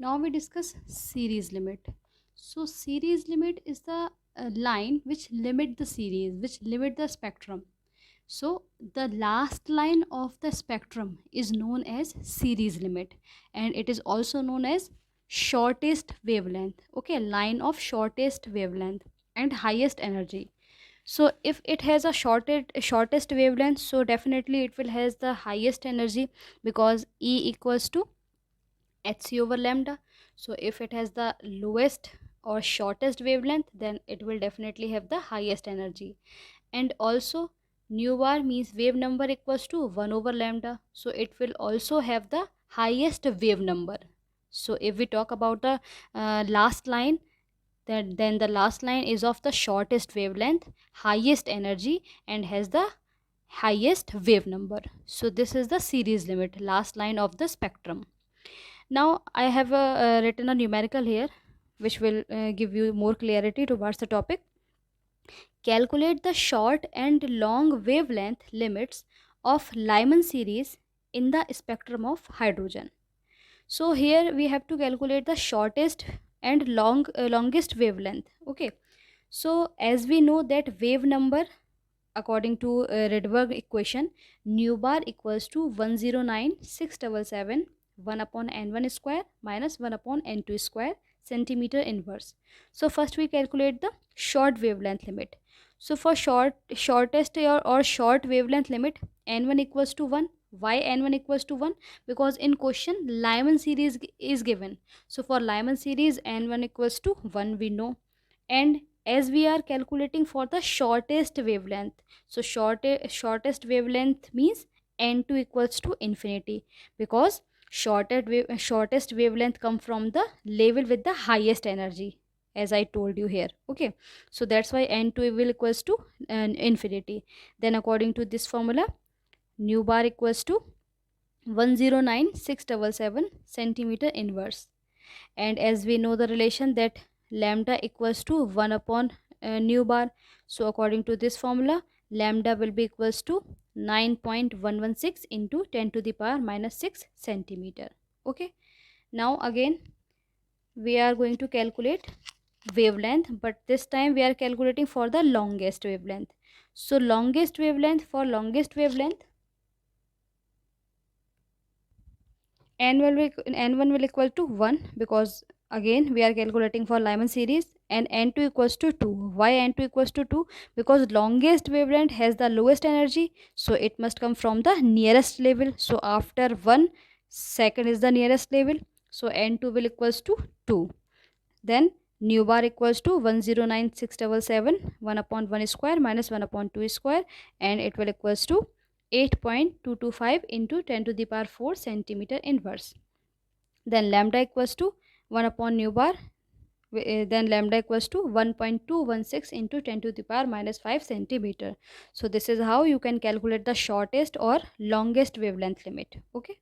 Now we discuss series limit. So series limit is the line which limit the series, which limit the spectrum. So the last line of the spectrum is known as series limit, and it is also known as shortest wavelength. Okay, line of shortest wavelength and highest energy. So if it has a shortest wavelength, so definitely it will has the highest energy, because E equals to hc over lambda. So if it has the lowest or shortest wavelength, then it will definitely have the highest energy. And also nu bar means wave number equals to 1 over lambda, so it will also have the highest wave number. So if we talk about the last line, then the last line is of the shortest wavelength, highest energy, and has the highest wave number. So this is the series limit, last line of the spectrum. Now I have written a numerical here which will give you more clarity towards the topic. Calculate the short and long wavelength limits of Lyman series in the spectrum of hydrogen. So here we have to calculate the shortest and longest wavelength. Okay. So as we know that wave number according to Rydberg equation, nu bar equals to 109,677 1 upon n1 square minus 1 upon n2 square centimeter inverse. So first we calculate the short wavelength limit. So for shortest or short wavelength limit, n1 equals to 1. Why n1 equals to 1? Because in question Lyman series is given. So for Lyman series n1 equals to 1 we know. And as we are calculating for the shortest wavelength, so shortest wavelength means n2 equals to infinity, because shortest wavelength come from the level with the highest energy, as I told you here. Okay, so that's why n2 will equals to infinity. Then according to this formula, nu bar equals to 109,677 centimeter inverse. And as we know the relation that lambda equals to 1 upon nu bar, so according to this formula, lambda will be equals to 9.116 into 10 to the power minus 6 centimeter. Okay, now again we are going to calculate wavelength, but this time we are calculating for the longest wavelength. So longest wavelength, for longest wavelength, n1 will equal to 1, because again we are calculating for Lyman series, and n2 equals to 2. Why n2 equals to 2? Because longest wavelength has the lowest energy, so it must come from the nearest level. So after 1 second is the nearest level, so n2 will equals to 2. Then nu bar equals to 109,677 1 upon 1 square minus 1 upon 2 square, and it will equals to 8.225 into 10 to the power 4 centimeter inverse. Then lambda equals to 1 upon nu bar, then lambda equals to 1.216 into 10 to the power minus 5 centimeter. So this is how you can calculate the shortest or longest wavelength limit. Okay.